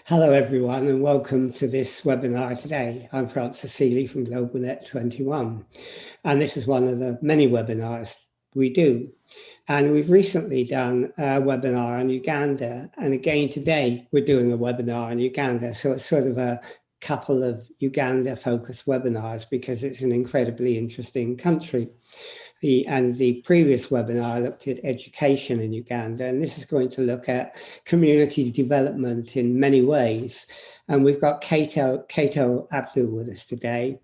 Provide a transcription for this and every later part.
Hello everyone and welcome to this webinar today. I'm Francis Seeley from GlobalNet 21 and this is one of the many webinars we do. And we've recently done a webinar on Uganda, and again today we're doing a webinar on Uganda. So it's sort of a couple of Uganda focused webinars because it's an incredibly interesting country. And the previous webinar looked at education in Uganda, and this is going to look at community development in many ways. And we've got Kato Abdu with us today,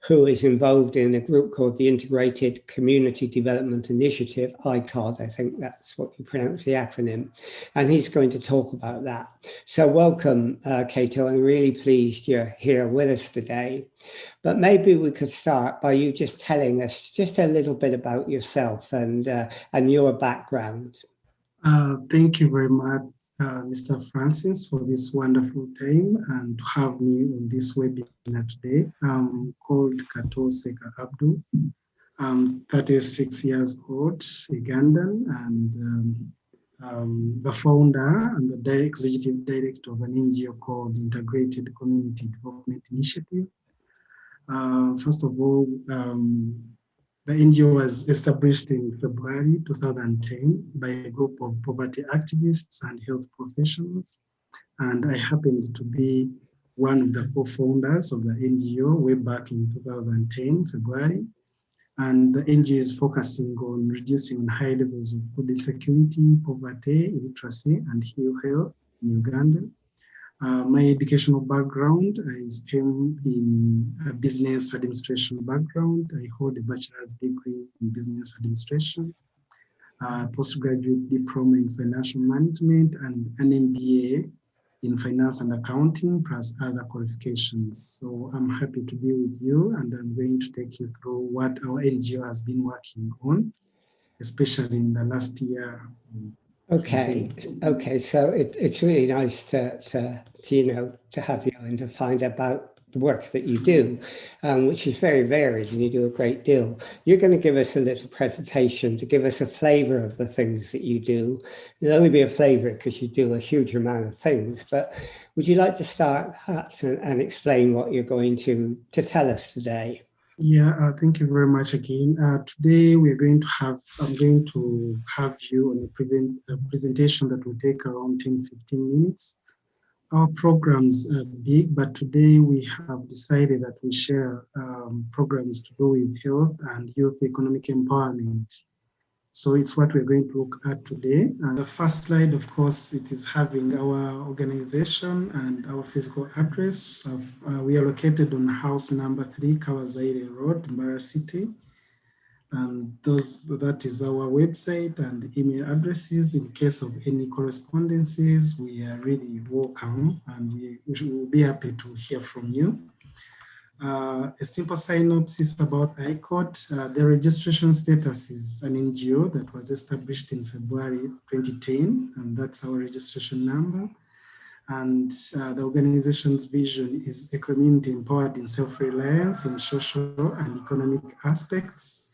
who is involved in a group called the Integrated Community Development Initiative, ICODI, I think that's what you pronounce the acronym, and he's going to talk about that. So welcome, Kato, I'm really pleased you're here with us today. But maybe we could start by you just telling us just a little bit about yourself and your background. Thank you very much, Mr. Francis, for this wonderful time and to have me on this webinar today. I'm called Kato S Abdu. I'm 36 years old, Ugandan, and the founder and the executive director of an NGO called Integrated Community Development Initiative. First of all, the NGO was established in February 2010 by a group of poverty activists and health professionals. And I happened to be one of the co-founders of the NGO way back in 2010, February. And the NGO is focusing on reducing high levels of food insecurity, poverty, illiteracy, and health in Uganda. My educational background is STEM in a business administration background. I hold a bachelor's degree in business administration, postgraduate diploma in financial management, and an MBA in finance and accounting, plus other qualifications. So I'm happy to be with you, and I'm going to take you through what our NGO has been working on, especially in the last year. Okay, so it's really nice to have you and to find about the work that you do, which is very varied, and you do a great deal. You're going to give us a little presentation to give us a flavor of the things that you do. It'll only be a flavor because you do a huge amount of things, but would you like to start and explain what you're going to tell us today? Yeah, thank you very much again. Today I'm going to have you on a presentation that will take around 10-15 minutes. Our programs are big, but today we have decided that we share programs to do with health and youth economic empowerment. So it's what we're going to look at today. The first slide, of course, it is having our organization and our physical address. We are located on house number 3, Kawazaire Road, Mbara City. And that is our website and email addresses. In case of any correspondences, we are really welcome, and we will be happy to hear from you. A simple synopsis about ICODI. The registration status is an NGO that was established in February 2010, and that's our registration number. And the organization's vision is a community empowered in self-reliance in social and economic aspects.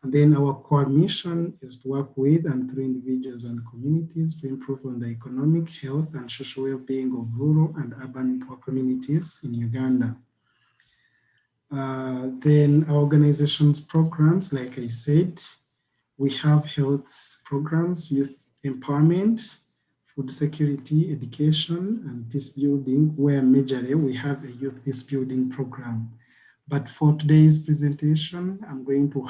And then our core mission is to work with and through individuals and communities to improve on the economic, health, and social well-being of rural and urban poor communities in Uganda. Then our organization's programs, like I said, we have health programs, youth empowerment, food security, education, and peace building, where majorly we have a youth peace building program. But for today's presentation, I'm going to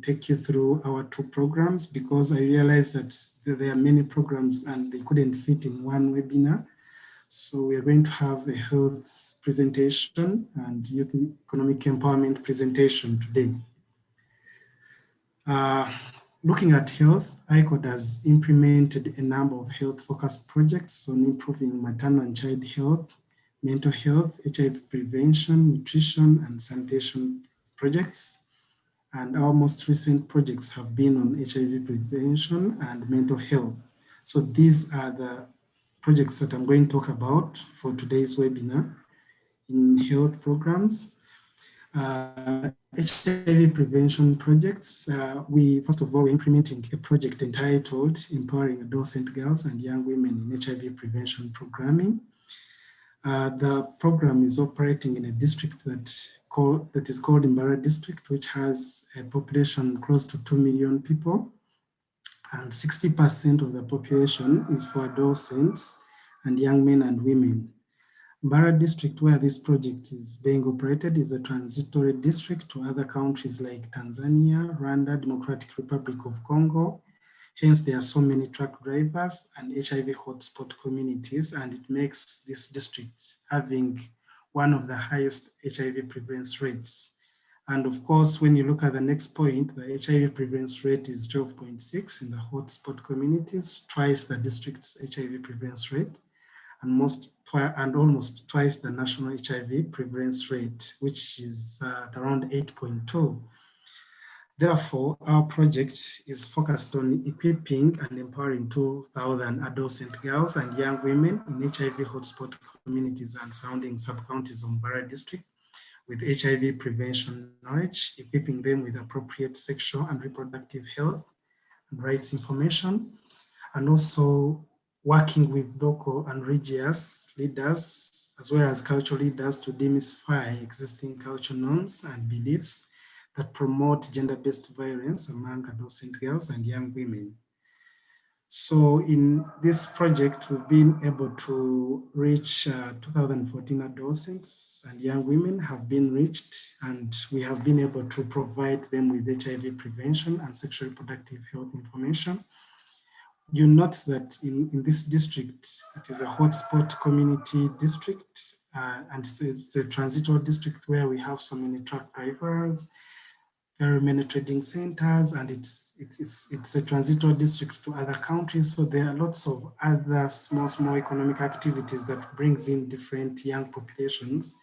take you through our 2 programs, because I realized that there are many programs and they couldn't fit in one webinar. So we're going to have a health presentation and youth economic empowerment presentation today. Looking at health, ICODI has implemented a number of health-focused projects on improving maternal and child health, mental health, HIV prevention, nutrition, and sanitation projects. And our most recent projects have been on HIV prevention and mental health. So these are the projects that I'm going to talk about for today's webinar. In health programs, HIV prevention projects, first of all, we're implementing a project entitled Empowering Adolescent Girls and Young Women in HIV Prevention Programming. The program is operating in a district that is called Mbara District, which has a population close to 2 million people. And 60% of the population is for adolescents and young men and women. Mbara District, where this project is being operated, is a transitory district to other countries like Tanzania, Rwanda, Democratic Republic of Congo. Hence, there are so many truck drivers and HIV hotspot communities, and it makes this district having one of the highest HIV prevalence rates. And of course, when you look at the next point, the HIV prevalence rate is 12.6 in the hotspot communities, twice the district's HIV prevalence rate, and almost twice the national HIV prevalence rate, which is at around 8.2. Therefore, our project is focused on equipping and empowering 2,000 adolescent girls and young women in HIV hotspot communities and surrounding sub-counties of Mbara District with HIV prevention knowledge, equipping them with appropriate sexual and reproductive health and rights information, and also working with local and religious leaders, as well as cultural leaders, to demystify existing cultural norms and beliefs that promote gender-based violence among adolescent girls and young women. So in this project, we've been able to reach 2014 adolescents and young women have been reached, and we have been able to provide them with HIV prevention and sexual reproductive health information. You note that in this district, it is a hotspot community district, and it's a transitory district where we have so many truck drivers, very many trading centers, and it's a transitory district to other countries. So there are lots of other small economic activities that brings in different young populations,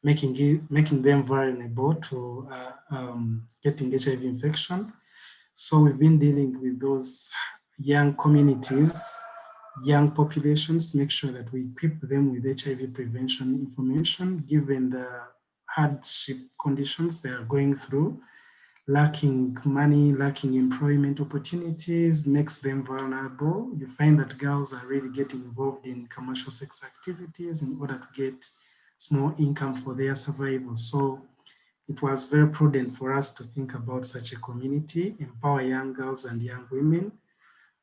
making them vulnerable to getting HIV infection. So we've been dealing with those young communities, young populations, to make sure that we equip them with HIV prevention information, given the hardship conditions they are going through. Lacking money, lacking employment opportunities makes them vulnerable. You find that girls are really getting involved in commercial sex activities in order to get small income for their survival. So it was very prudent for us to think about such a community, empower young girls and young women,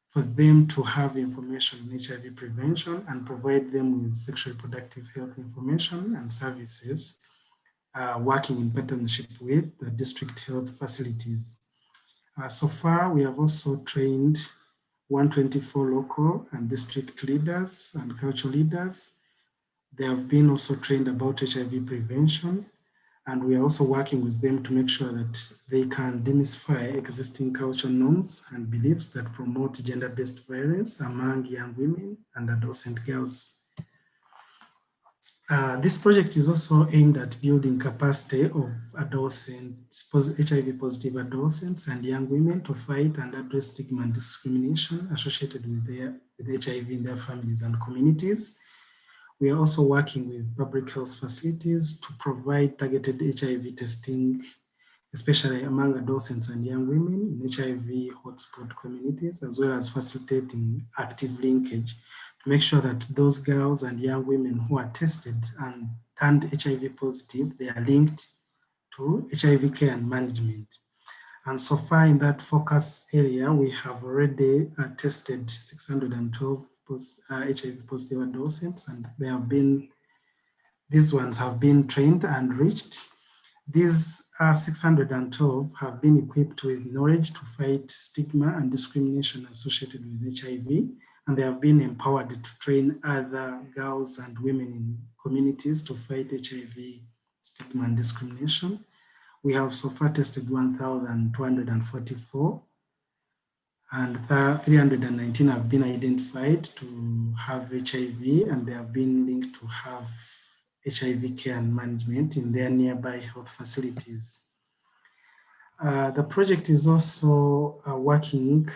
for them to have information on HIV prevention and provide them with sexual reproductive health information and services, working in partnership with the district health facilities. So far, we have also trained 124 local and district leaders and cultural leaders. They have been also trained about HIV prevention, and we are also working with them to make sure that they can demystify existing cultural norms and beliefs that promote gender-based violence among young women and adolescent girls. This project is also aimed at building capacity of adolescents, HIV positive adolescents and young women to fight and address stigma and discrimination associated with HIV in their families and communities. We are also working with public health facilities to provide targeted HIV testing, especially among adolescents and young women in HIV hotspot communities, as well as facilitating active linkage to make sure that those girls and young women who are tested and turned HIV positive, they are linked to HIV care and management. And so far in that focus area, we have already tested 612 HIV positive adolescents, and these ones have been trained and reached. These 612 have been equipped with knowledge to fight stigma and discrimination associated with HIV, and they have been empowered to train other girls and women in communities to fight HIV stigma and discrimination. We have so far tested 1,244, and 319 have been identified to have HIV, and they have been linked to have HIV care and management in their nearby health facilities. The project is also working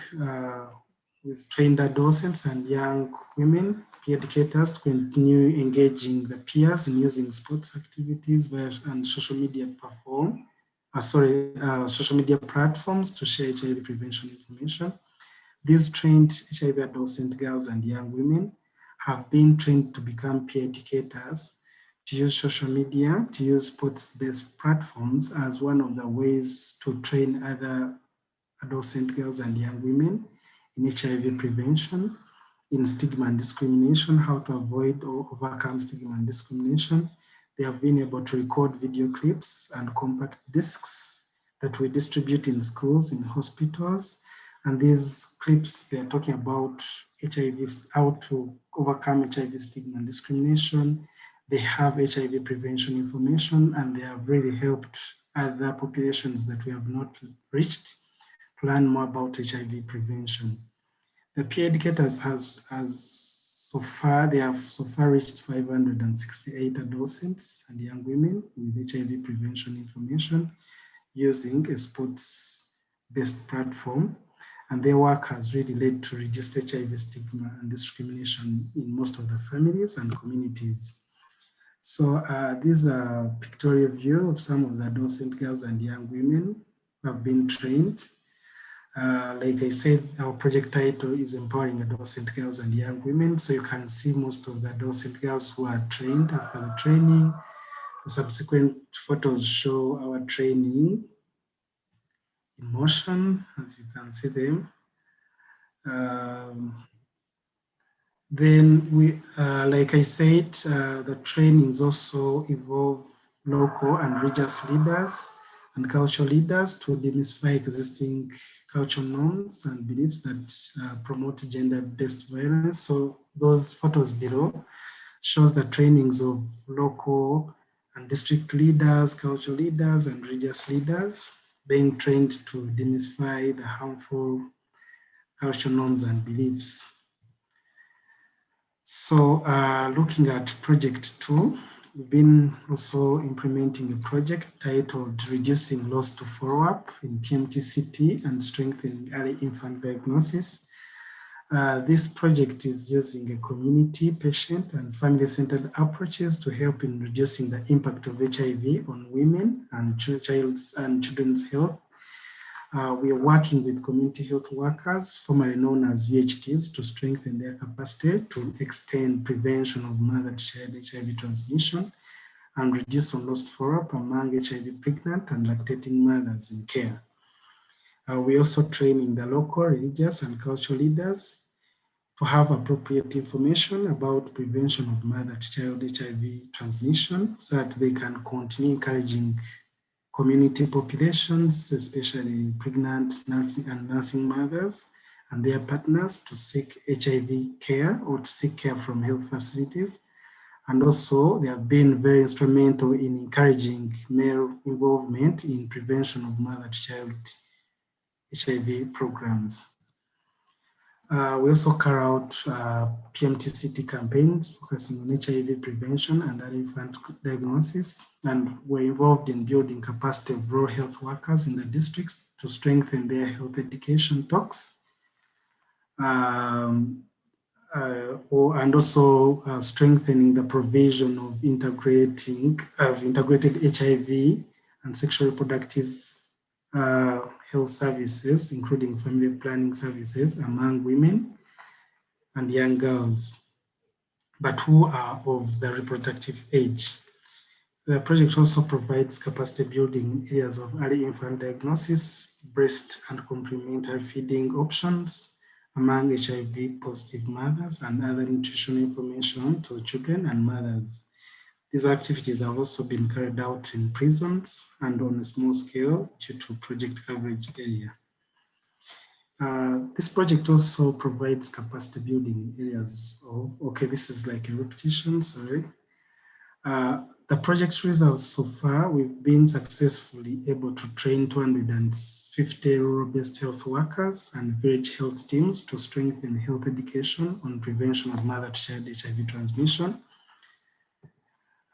with trained adolescents and young women, peer educators, to continue engaging the peers in using sports activities and social media social media platforms to share HIV prevention information. These trained HIV adolescent girls and young women have been trained to become peer educators, to use social media, to use sports-based platforms as one of the ways to train other adolescent girls and young women in HIV prevention, in stigma and discrimination, how to avoid or overcome stigma and discrimination. They have been able to record video clips and compact discs that we distribute in schools, in hospitals. And these clips, they are talking about HIV, how to overcome HIV stigma and discrimination. They have HIV prevention information, and they have really helped other populations that we have not reached to learn more about HIV prevention. The peer educators they have so far reached 568 adolescents and young women with HIV prevention information using a sports-based platform. And their work has really led to reduced HIV stigma and discrimination in most of the families and communities. So these are a pictorial view of some of the adolescent girls and young women who have been trained. Like I said, our project title is Empowering Adolescent Girls and Young Women. So you can see most of the adolescent girls who are trained after the training. The subsequent photos show our training in motion, as you can see them. Then we, like I said, the trainings also involve local and religious leaders and cultural leaders to demystify existing cultural norms and beliefs that promote gender-based violence. So those photos below shows the trainings of local and district leaders, cultural leaders, and religious leaders being trained to demystify the harmful cultural norms and beliefs. So looking at project 2, we've been also implementing a project titled Reducing Loss to Follow-up in PMTCT and Strengthening Early Infant Diagnosis. This project is using a community, patient, and family-centered approaches to help in reducing the impact of HIV on women and children's health. We are working with community health workers, formerly known as VHTs, to strengthen their capacity to extend prevention of mother-to-child HIV transmission and reduce unlost follow-up among HIV pregnant and lactating mothers in care. We also training the local, religious, and cultural leaders to have appropriate information about prevention of mother-to-child HIV transmission so that they can continue encouraging community populations, especially pregnant nursing mothers and their partners, to seek HIV care or to seek care from health facilities. And also they have been very instrumental in encouraging male involvement in prevention of mother-to-child HIV programs. We also carry out PMTCT campaigns focusing on HIV prevention and early infant diagnosis, and we're involved in building capacity of rural health workers in the districts to strengthen their health education talks, and also strengthening the provision of integrated HIV and sexual reproductive health services, including family planning services among women and young girls, but who are of the reproductive age. The project also provides capacity building areas of early infant diagnosis, breast and complementary feeding options among HIV positive mothers, and other nutritional information to children and mothers. These activities have also been carried out in prisons and on a small scale due to project coverage area. This project also provides capacity building areas of, okay, this is like a repetition, sorry. The project's results so far, we've been successfully able to train 250 rural-based health workers and village health teams to strengthen health education on prevention of mother-to-child HIV transmission.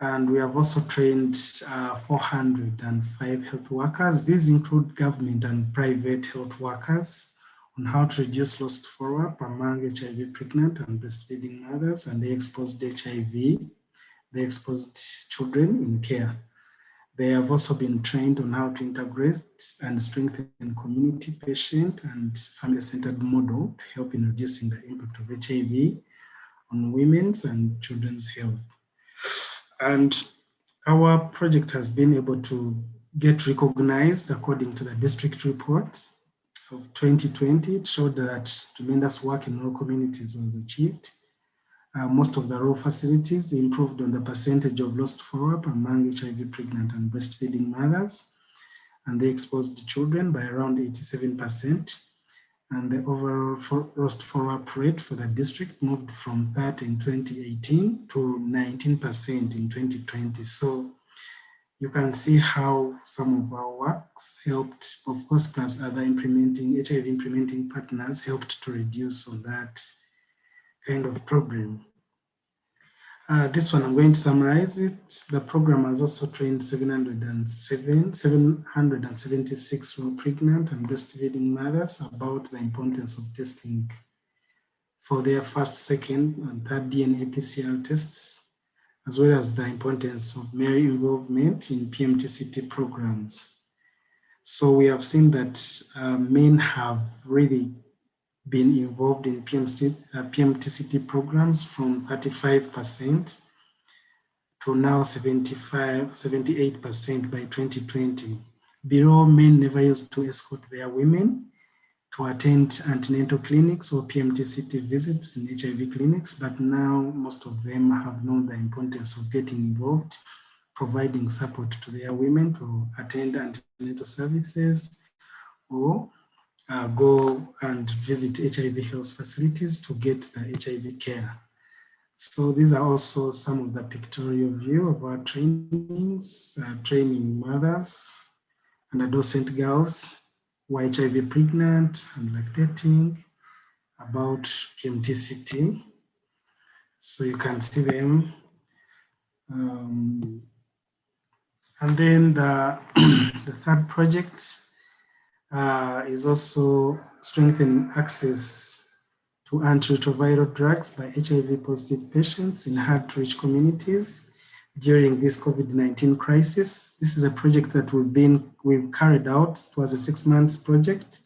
And we have also trained 405 health workers. These include government and private health workers on how to reduce lost follow-up among HIV pregnant and breastfeeding mothers and the exposed HIV, the exposed children in care. They have also been trained on how to integrate and strengthen community, patient, and family-centered model to help in reducing the impact of HIV women's and children's health. And our project has been able to get recognized according to the district report of 2020. It showed that tremendous work in rural communities was achieved. Most of the rural facilities improved on the percentage of lost follow-up among HIV pregnant and breastfeeding mothers, and they exposed children by around 87%. And the overall lost follow-up rate for the district moved from that in 2018 to 19% in 2020. So you can see how some of our works helped, of course, plus other HIV implementing partners helped to reduce on that kind of problem. This one, I'm going to summarize it. The program has also trained 776 rural pregnant and breastfeeding mothers about the importance of testing for their first, second, and third DNA PCR tests, as well as the importance of male involvement in PMTCT programs. So we have seen that men have really been involved in PMTCT programs from 35% to now 78% by 2020. Below, men never used to escort their women to attend antenatal clinics or PMTCT visits in HIV clinics, but now most of them have known the importance of getting involved, providing support to their women to attend antenatal services or go and visit HIV health facilities to get the HIV care. So these are also some of the pictorial view of our trainings, training mothers and adolescent girls who are HIV pregnant and lactating about PMTCT. So you can see them. And then the third project is also strengthening access to antiretroviral drugs by HIV positive patients in hard to reach communities during this COVID-19 crisis. This is a project that we've carried out. It was a 6 months project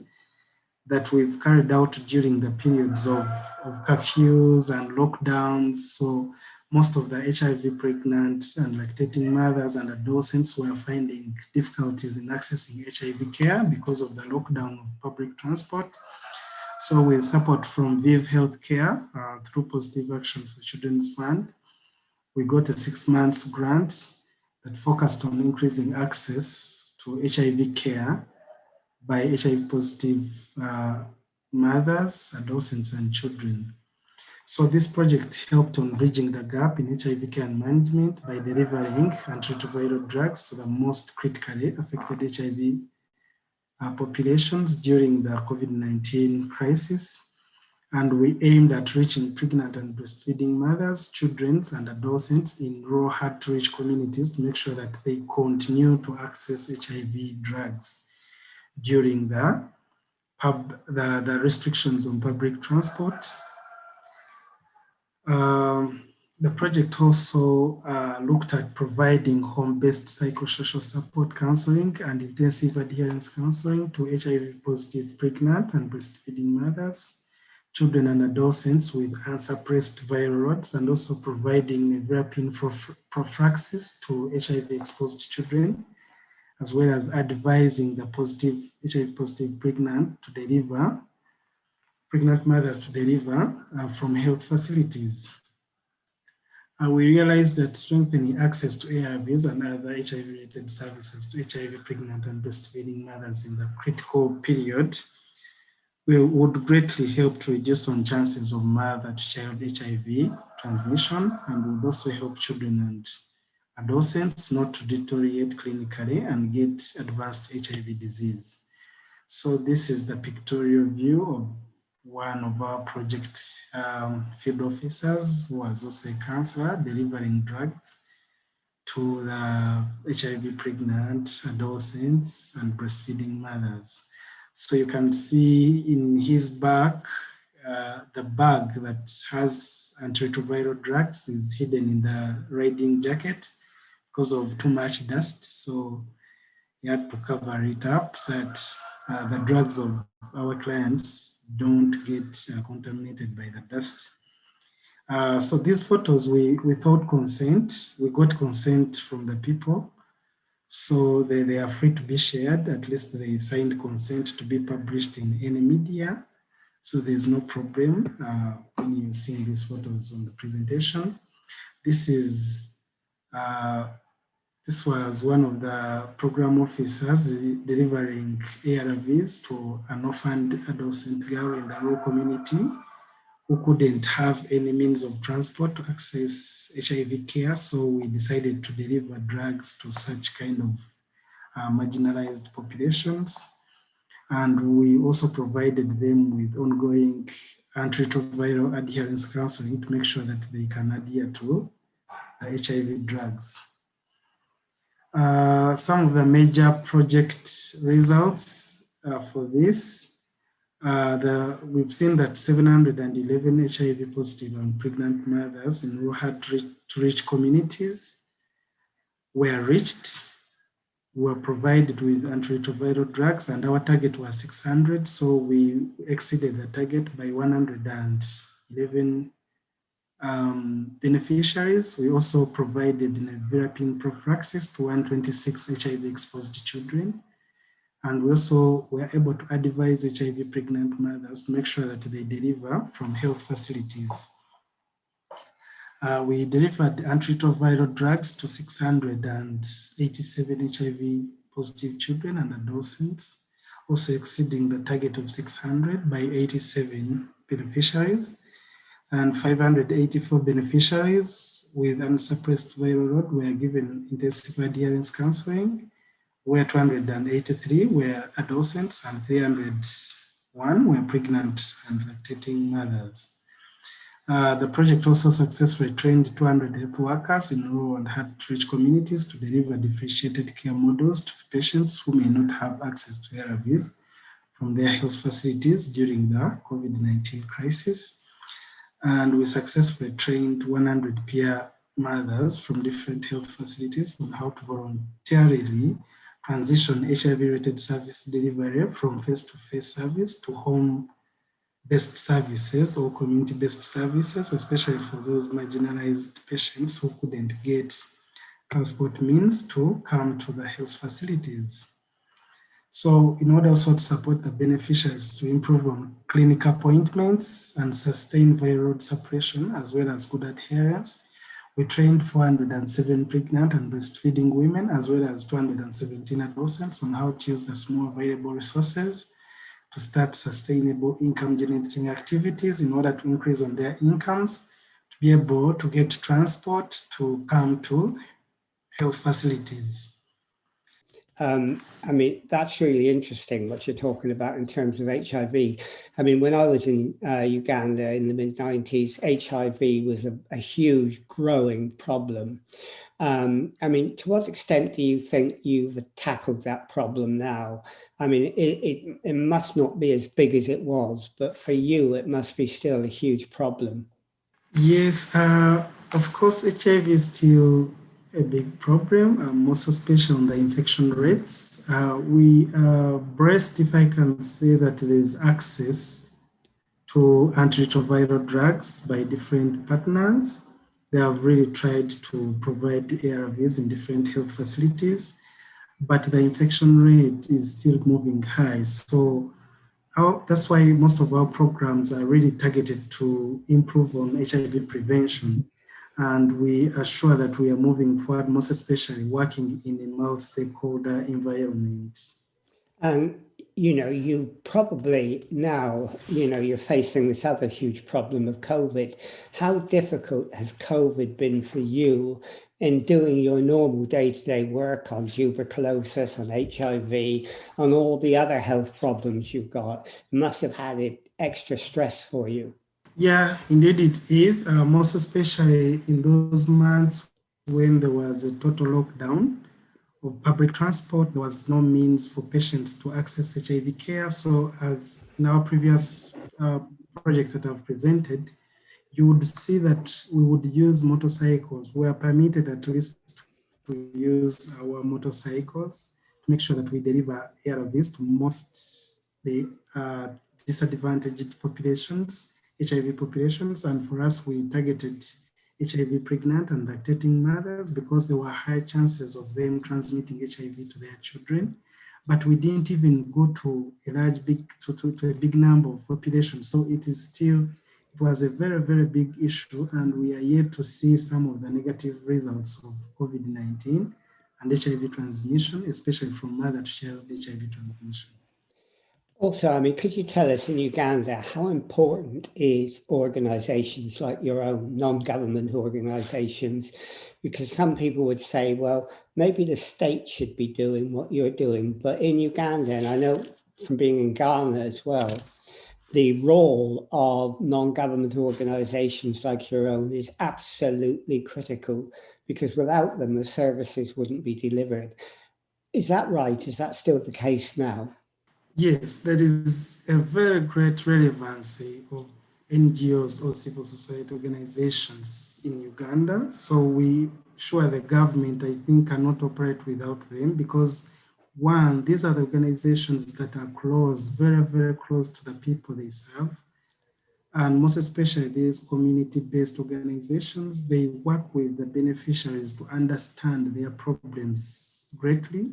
that we've carried out during the periods of curfews and lockdowns. So most of the HIV pregnant and lactating mothers and adolescents were finding difficulties in accessing HIV care because of the lockdown of public transport. So with support from Viv Healthcare through Positive Action for Children's Fund, we got a 6 months grant that focused on increasing access to HIV care by HIV positive mothers, adolescents, and children. So this project helped on bridging the gap in HIV care and management by delivering antiretroviral drugs to the most critically affected HIV populations during the COVID-19 crisis. And we aimed at reaching pregnant and breastfeeding mothers, children, and adolescents in rural hard-to-reach communities to make sure that they continue to access HIV drugs during the restrictions on public transport. The project also looked at providing home-based psychosocial support counseling and intensive adherence counseling to HIV-positive pregnant and breastfeeding mothers, children and adolescents with unsuppressed viral loads, and also providing nevirapine prophylaxis to HIV-exposed children, as well as advising the HIV-positive pregnant mothers to deliver from health facilities. We realized that strengthening access to ARVs and other HIV-related services to HIV pregnant and breastfeeding mothers in the critical period would greatly help to reduce on chances of mother-to-child HIV transmission, and would also help children and adolescents not to deteriorate clinically and get advanced HIV disease. So this is the pictorial view of one of our project field officers, who was also a counselor, delivering drugs to the HIV pregnant adolescents and breastfeeding mothers. So you can see in his back, the bag that has antiretroviral drugs is hidden in the riding jacket because of too much dust. So he had to cover it up so that the drugs of our clients don't get contaminated by the dust. So these photos, without consent, we got consent from the people. So they are free to be shared. At least they signed consent to be published in any media. So there's no problem when you see these photos on the presentation. This was one of the program officers delivering ARVs to an orphaned adolescent girl in the rural community who couldn't have any means of transport to access HIV care. So we decided to deliver drugs to such kind of marginalized populations. And we also provided them with ongoing antiretroviral adherence counseling to make sure that they can adhere to the HIV drugs. Some of the major project results for this, we've seen that 711 HIV positive and pregnant mothers in rural hard-to-reach communities were reached, were provided with antiretroviral drugs, and our target was 600. So we exceeded the target by 111 beneficiaries. We also provided nevirapine prophylaxis to 126 HIV-exposed children. And we also were able to advise HIV pregnant mothers to make sure that they deliver from health facilities. We delivered antiretroviral drugs to 687 HIV positive children and adolescents, also exceeding the target of 600 by 87 beneficiaries. And 584 beneficiaries with unsuppressed viral load were given intensive adherence counseling, where 283 were adolescents and 301 were pregnant and lactating mothers. The project also successfully trained 200 health workers in rural and hard-to-reach communities to deliver differentiated care models to patients who may not have access to ARVs from their health facilities during the COVID-19 crisis. And we successfully trained 100 peer mothers from different health facilities on how to voluntarily transition HIV-related service delivery from face-to-face service to home-based services or community-based services, especially for those marginalized patients who couldn't get transport means to come to the health facilities. So in order also to support the beneficiaries to improve on clinic appointments and sustain viral load suppression, as well as good adherence, we trained 407 pregnant and breastfeeding women, as well as 217 adolescents on how to use the small available resources to start sustainable income generating activities in order to increase on their incomes, to be able to get transport to come to health facilities. I mean, that's really interesting what you're talking about in terms of HIV. I mean, when I was in Uganda in the mid-90s, HIV was a huge growing problem. I mean, to what extent do you think you've tackled that problem now? I mean, it must not be as big as it was, but for you, it must be still a huge problem. Yes, of course, HIV is still a big problem, most especially on the infection rates. We breast, if I can say that there's access to antiretroviral drugs by different partners. They have really tried to provide ARVs in different health facilities, but the infection rate is still moving high. So that's why most of our programs are really targeted to improve on HIV prevention. And we are sure that we are moving forward, most especially working in a multi-stakeholder environment. And, you know, you probably now, you know, you're facing this other huge problem of COVID. How difficult has COVID been for you in doing your normal day-to-day work on tuberculosis, on HIV, on all the other health problems you've got? It must have had it extra stress for you. Yeah, indeed it is, most especially in those months when there was a total lockdown of public transport. There was no means for patients to access HIV care. So as in our previous project that I've presented, you would see that we would use motorcycles. We are permitted at least to use our motorcycles to make sure that we deliver ARVs to most the disadvantaged populations HIV populations. And for us, we targeted HIV pregnant and lactating mothers because there were high chances of them transmitting HIV to their children. But we didn't even go to a to a big number of population. So it was a very, very big issue, and we are yet to see some of the negative results of COVID-19 and HIV transmission, especially from mother to child HIV transmission. Also, I mean, could you tell us in Uganda, how important is organizations like your own, non-government organizations? Because some people would say, well, maybe the state should be doing what you're doing. But in Uganda, and I know from being in Ghana as well, the role of non-government organizations like your own is absolutely critical, because without them, the services wouldn't be delivered. Is that right? Is that still the case now? Yes, there is a very great relevancy of NGOs or civil society organizations in Uganda. So the government, I think, cannot operate without them because one, these are the organizations that are close, very, very close to the people they serve. And most especially these community-based organizations, they work with the beneficiaries to understand their problems greatly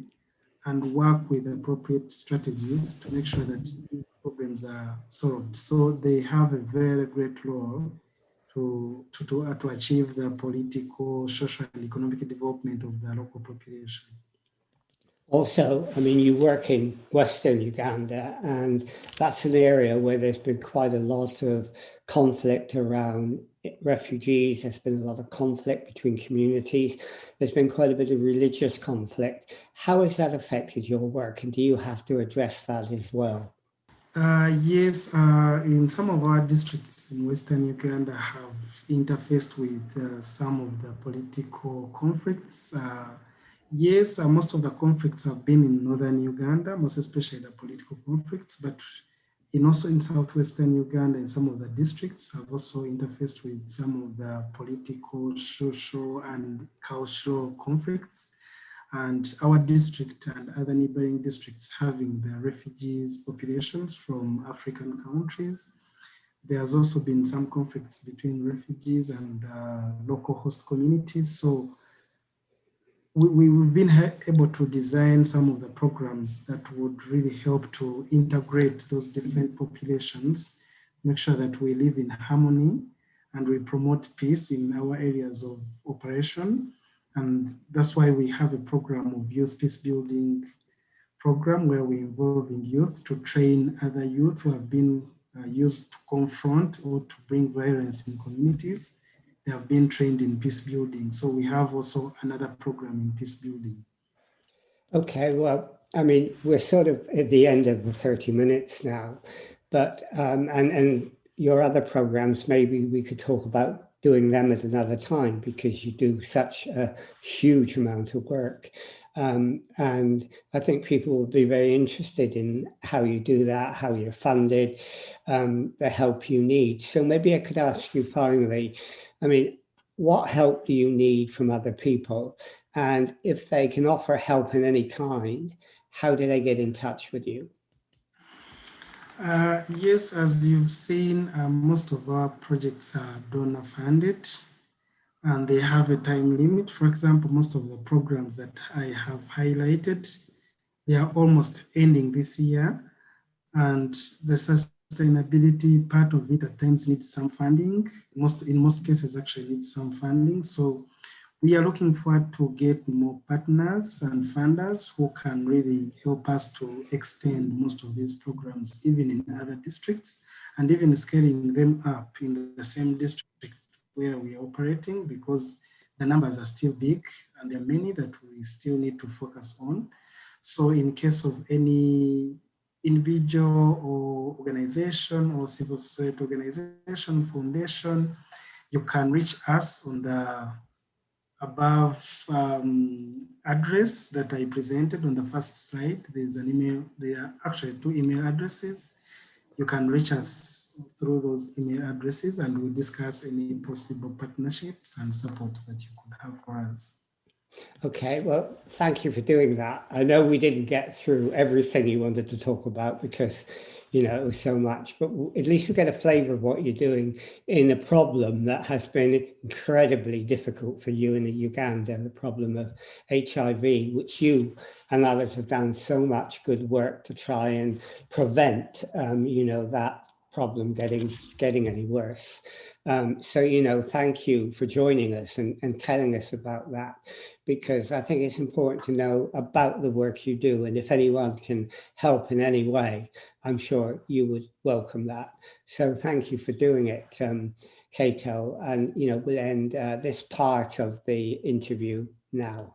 and work with appropriate strategies to make sure that these problems are solved. So they have a very great role to achieve the political, social, and economic development of the local population. Also, I mean, you work in Western Uganda, and that's an area where there's been quite a lot of conflict around refugees. There's been a lot of conflict between communities. There's been quite a bit of religious conflict. How has that affected your work, and do you have to address that as well? Yes, in some of our districts in Western Uganda have interfaced with some of the political conflicts. Yes, most of the conflicts have been in Northern Uganda, most especially the political conflicts, but also in Southwestern Uganda, in some of the districts have also interfaced with some of the political, social, and cultural conflicts. And our district and other neighboring districts having the refugees populations from African countries. There's also been some conflicts between refugees and local host communities. So we've been able to design some of the programs that would really help to integrate those different populations, make sure that we live in harmony and we promote peace in our areas of operation. And that's why we have a program of youth peace building program where we're involving youth to train other youth who have been used to confront or to bring violence in communities. They have been trained in peace building. So we have also another program in peace building. Okay, well, I mean, we're sort of at the end of the 30 minutes now, but, and your other programs, maybe we could talk about doing them at another time because you do such a huge amount of work. And I think people will be very interested in how you do that, how you're funded, the help you need. So maybe I could ask you finally, I mean, what help do you need from other people? And if they can offer help in any kind, how do they get in touch with you? Yes, as you've seen, most of our projects are donor funded and they have a time limit. For example, most of the programs that I have highlighted, they are almost ending this year, and the sustainability part of it at times needs some funding. In most cases actually needs some funding. So we are looking forward to get more partners and funders who can really help us to extend most of these programs, even in other districts, and even scaling them up in the same district where we are operating, because the numbers are still big and there are many that we still need to focus on. So in case of any individual or organization or civil society organization, foundation, you can reach us on the above address that I presented on the first slide. There's an email, there are actually 2 email addresses. You can reach us through those email addresses and we'll discuss any possible partnerships and support that you could have for us. Okay, well, thank you for doing that. I know we didn't get through everything you wanted to talk about because, you know, so much, but at least we get a flavor of what you're doing in a problem that has been incredibly difficult for you in Uganda, the problem of HIV, which you and others have done so much good work to try and prevent, you know, that problem getting any worse. So, you know, thank you for joining us and telling us about that, because I think it's important to know about the work you do. And if anyone can help in any way, I'm sure you would welcome that. So thank you for doing it, Kato. And, you know, we'll end this part of the interview now.